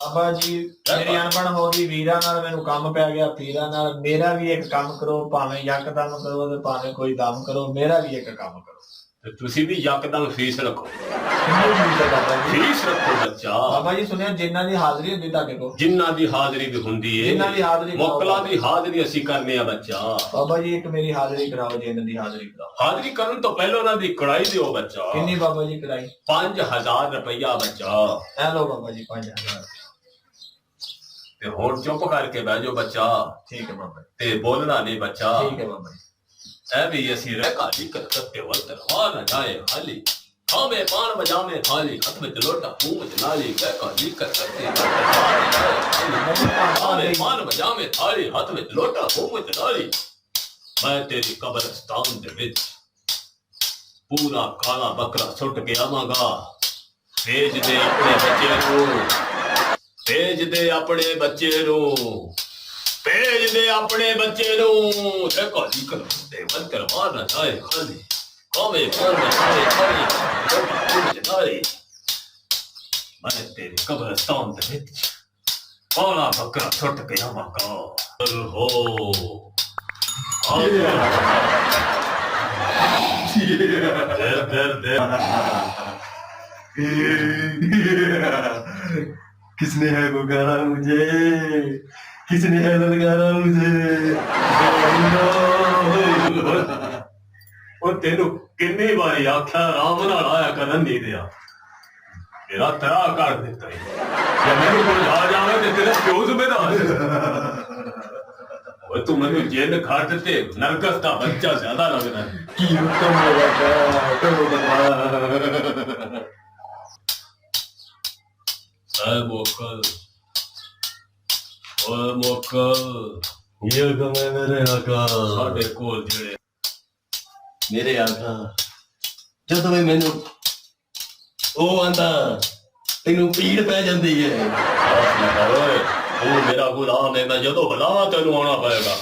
बाबा जी मेरी अनबन हो गई वीरा नाल मैनू काम पै गया पीरा नाल मेरा भी एक काम करो भावें यकदम करो ते भावें कोई दम करो मेरा भी एक काम करो ਤੇ ਤੁਸੀਂ ਵੀ ਯਕਦਮ ਫੀਸ ਰੱਖੋ किन्नी फीस है बाबा जी ਫੀਸ ਰੱਖੋ ਬੱਚਾ बाबा जी सुनिया जिन्ना दी हाजरी हुंदी तुहाडे कोल ਜਿਨ੍ਹਾਂ ਦੀ ਹਾਜ਼ਰੀ ਵੀ ਹੁੰਦੀ ਏ जिन्ना दी हाजरी ਮੁਕਲਾਂ ਦੀ ਹਾਜ਼ਰੀ ਅਸੀਂ ਕਰਨੇ ਆ ਬੱਚਾ बाबा जी एक मेरी हाजरी कराओ जिन्न दी हाजरी कराओ ਹਾਜ਼ਰੀ ਕਰਨ ਤੋਂ ਪਹਿਲਾਂ ਉਹਨਾਂ ਦੀ ਕੜਾਈ ਦਿਓ ਬੱਚਾ किन्नी बाबा जी कराई 5000 ਰੁਪਇਆ ਬੱਚਾ ए लो बाबा जी 5000 ਤੇ ਹੁਣ ਚੁੱਪ ਕਰਕੇ ਬਹਿ ਜਾਓ ਬੱਚਾ ठीक है बाबा ਤੇ ਬੋਲਣਾ ਨਹੀਂ ਬੱਚਾ ठीक है बाबा जी ਐ ਵੀ ਅਸੀਂ ਰਹਿ ਕਾਲੀ ਕਰਤੇ ਵਰਤ ਰਹਾ ਨਾ ਜਾਏ ਖਾਲੀ ਖਾਵੇਂ ਪਾਣ ਵਜਾਵੇਂ ਖਾਲੀ ਹੱਥ ਵਿੱਚ ਲੋਟਾ ਮੂੰਹ ਵਿੱਚ ਨਾਲੀ ਕਹਿ ਕਾਲੀ ਕਰਤੇ ਖਾਵੇਂ ਪਾਣ ਵਜਾਵੇਂ ਥਾਲੀ ਹੱਥ ਵਿੱਚ ਲੋਟਾ ਮੂੰਹ ਵਿੱਚ ਨਾਲੀ ਮੈਂ ਤੇਰੀ ਕਬਰਸਤਾਨ ਦੇ ਵਿੱਚ ਪੂਰਾ ਕਾਲਾ ਬੱਕਰਾ ਸੁੱਟ ਕੇ ਆਵਾਂਗਾ ਭੇਜ ਦੇ ਆਪਣੇ ਬੱਚੇ ਨੂੰ ਭੇਜ ਦੇ ਆਪਣੇ ਬੱਚੇ ਨੂੰ ਭੇਜ ਦੇ ਆਪਣੇ ਬੱਚੇ ਨੂੰ ਤੇ ਕਾਲੀ ਕਰਤੇ ਵਰਤ ਰਹਾ ਨਾ ਜਾਏ ਖਾਲੀ ਕਾਵੇਂ ਪਾਣ ਵਜਾਵੇਂ ਖਾਲੀ ਨਾਲੀ ਮੈਂ ਤੇਰੀ ਕਬਰਸਤਾਨ ਦੇ ਵਿੱਚ ਕਾਲਾ ਬੱਕਰਾ ਸੁੱਟ ਕੇ ਆਵਾਂਗਾ ਹੋ किसने है पुकारा मुझे किसने है ललकारा मुझे ਉਹ ਤੈਨੂੰ ਕਿੰਨੀ ਵਾਰੀ ਆਖਿਆ ਆਰਾਮ ਨਾਲ ਆਇਆ ਕਰਨ ਨਹੀਂ ਦਿਆ ਮੇਰਾ ਤਰਾ ਕਰ ਦਿੱਤਾ ਜੇ ਮੈਨੂੰ ਕੋਈ ਆ ਜਾਵੇ ਤੇ ਤੇਰਾ ਪਿਓ ਜ਼ਿੰਮੇਦਾਰ ਉਹ ਤੂੰ ਮੈਨੂੰ ਜੇਲ੍ਹ ਖਾ ਦਿੱਤੇ ਨਰਕਸ ਦਾ ਬੱਚਾ ਜ਼ਿਆਦਾ ਲੱਗਦਾ की उत्तम लगा ਐ ਮੋਕਲ ਓਏ ਮੋਕਲ ये हुक्म है मेरे आका ਸਾਡੇ ਕੋਲ ਜਿਹੜੇ मेरे आका जब मैं मैनू ओ आंदा तेनू पीड़ पै जांदी है ਆਸ ਨਾ ਕਰ ਓਏ ਤੂੰ ਮੇਰਾ ਗੁਲਾਮ ਹੈ ਮੈਂ ਜਦੋਂ ਬੁਲਾਵਾਂ ਤੈਨੂੰ ਆਉਣਾ ਪਏਗਾ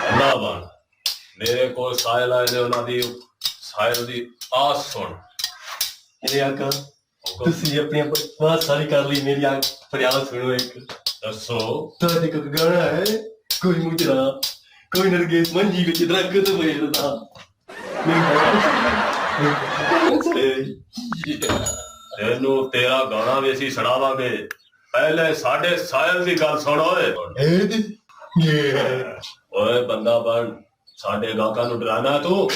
ਅੱਲਾਹ ਬਣ ਮੇਰੇ ਕੋਲ ਸਾਇਲ ਆਏ ਨੇ ਉਹਨਾਂ ਦੀ ਸਾਇਲ ਦੀ ਆਸ ਸੁਣ मेरे आका तुसी अपनी बात सारी कर ली मेरी आंख फरियाद सुनो एक ਦੱਸੋ ਤੁਹਾਡੇ ਕੋਲ ਗਾਣਾ ਹੈ ਕੋਈ ਮੁਜਰਾ ਕੋਈ ਨਰਗਿਸ ਮੰਜੀ ਵਿੱਚ ਦਰਖਤ ਮੇਰਦਾ ਤੈਨੂੰ ਤੇਰਾ ਗਾਣਾ ਵੀ ਅਸੀਂ ਸੁਣਾਵਾਂਗੇ ਪਹਿਲੇ ਸਾਡੇ ਸਾਇਲ ਦੀ ਗੱਲ ਸੁਣ ਓਏ ਓਏ ਬੰਦਾ ਬਣ ਸਾਡੇ ਗਾਹਕਾਂ ਨੂੰ ਡਰਾਣਾ ਤੂੰ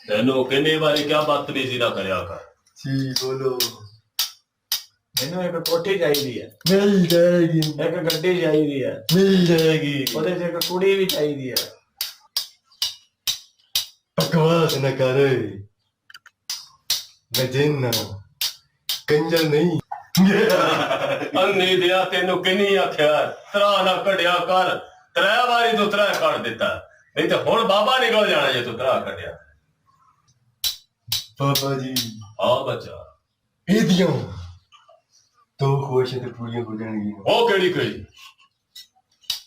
ਤੈਨੂੰ ਕਿੰਨੀ ਵਾਰੀ ਕਿਆ ਬਦਤਮੀਜ਼ੀ ਨਾ ਕਰਿਆ ਕਰ जी बोलो मैनू एक कोठी चाहिदी है मिल जाएगी एक गड्डी चाहिदी है मिल जाएगी ओदे च एक कुड़ी भी चाहिदी है बकवास न कर मैं जिन्ना कंजर नहीं ਅੰਨੀ ਦਿਆ ਤੈਨੂੰ ਕਿੰਨੀ ਆਖਿਆ ਤਰਾ ਨਾ ਕੱਢਿਆ ਕਰ ਤਰੇ ਵਾਰੀ ਤੂੰ ਤਰਾ ਕੱਢ ਦਿੱਤਾ ਨਹੀਂ ਤੇ ਹੁਣ ਬਾਬਾ ਨਿਕਲ ਜਾਣਾ ਜੇ ਤੂੰ ਤਰਾ ਕੱਢਿਆ पापा जी ਆ ਬੱਚਾ ਇਹਦੀਆਂ ਦੋ ਖੁਆਇਸ਼ਾਂ ਤੇ ਪੂਰੀਆਂ ਹੋ ਜਾਣਗੀਆਂ ਉਹ ਕਿਹੜੀ ਕਿਹੜੀ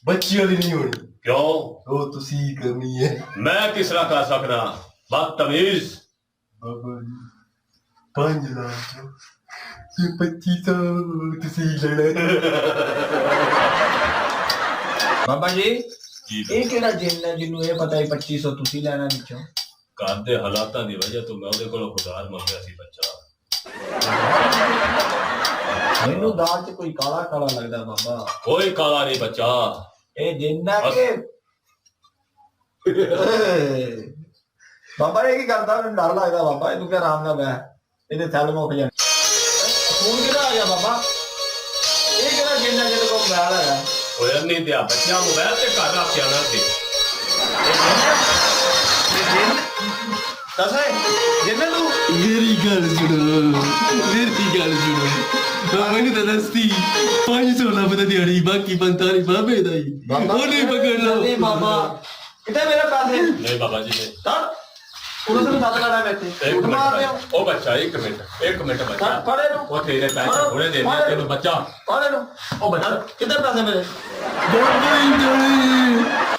ਬੱਚਿਆਂ ਦੀ ਨਹੀਂ ਹੋਣੀ ਕਿਉਂ ਉਹ ਤੁਸੀਂ ਕਰਨੀ ਹੈ ਮੈਂ ਕਿਸ ਤਰ੍ਹਾਂ ਕਰ ਸਕਦਾ ਬਦਤਮੀਜ਼ ਬਾਬਾ ਜੀ 5 ਲੱਖ ਤੇ 2500 ਤੁਸੀਂ ਲੈਣਾ बाबा जी ਜੀ ਇਹ ਕਿਹੜਾ ਜਿੰਨ ਹੈ ਜਿਹਨੂੰ ਇਹ ਪਤਾ ਹੈ 2500 ਤੁਸੀਂ ਲੈਣਾ ਵਿੱਚੋਂ ਘਰ ਦੇ ਹਾਲਾਤਾਂ ਦੀ ਵਜ੍ਹਾ ਤੋਂ ਮੈਂ ਉਹਦੇ ਕੋਲੋਂ ਉਧਾਰ ਮੰਗਿਆ ਸੀ ਬੱਚਾ ਮੈਨੂੰ ਦਾਲ 'ਚ ਕੋਈ ਕਾਲਾ ਕਾਲਾ ਲੱਗਦਾ ਬਾਬਾ ਕੋਈ ਕਾਲਾ ਨਹੀਂ ਬੱਚਾ ਇਹ ਜਿੰਨ ਹੈ ਕਿ ਬਾਬਾ ਇਹ ਕੀ ਕਰਦਾ ਮੈਨੂੰ ਡਰ ਲੱਗਦਾ ਬਾਬਾ ਇਹਨੂੰ ਕਿ ਆਰਾਮ ਨਾਲ ਬਹਿ ਇਹਦੇ ਥੱਲ ਮੁੱਕ ਜਾਣ ਫੋਨ ਕਿਹਦਾ ਆ ਗਿਆ ਬਾਬਾ ਇਹ ਕਿਹੜਾ ਜਿੰਨ ਹੈ ਜਿਹਦੇ ਕੋਲ ਮੋਬਾਈਲ ਹੈਗਾ ਓਏ ਨਹੀਂ ਦਿਆ ਬੱਚਾ ਮੋਬਾਈਲ ਤੇ ਘਰ ਰੱਖਿਆ ਨਾ ਤੇ ਦੱਸੇ ਜਿੰਨ ਤੂੰ ਮੇਰੀ ਗੱਲ ਸੁਣੋ ਮੈਨੂੰ ਤਾਂ ਦੱਸਤੀ 500 ਲੱਭਦਾ ਦਿਹਾੜੀ ਬਾਕੀ 45 ਬਾਬੇ ਦਾ ਹੀ ਉਹਨੇ ਪਕੜ ਲਓ ਨਹੀਂ ਬਾਬਾ ਕਿਤੇ ਮੇਰੇ ਪੈਸੇ ਨਹੀਂ ਬਾਬਾ ਜੀ ਨੇ ਤਾਂ ਉਹਨਾਂ ਨੂੰ ਦੱਸ ਲੈਣਾ ਮੈਂ ਇੱਥੇ ਇੱਕ ਉੱਠ ਮਾਰਦੇ ਹੋ ਮਿੰਟ ਉਹ ਬੱਚਾ ਇੱਕ ਮਿੰਟ ਬੱਚਾ ਫੜੇ ਨੂੰ ਉਹ ਤੇਰੇ ਪੈਸੇ ਥੋੜੇ ਦੇ ਦੇ ਤੈਨੂੰ ਬੱਚਾ ਫੜੇ ਨੂੰ ਉਹ ਬੱਚਾ ਕਿੱਧਰ ਪੈਸੇ ਮੇਰੇ ਬਾਬਾ ਹੀ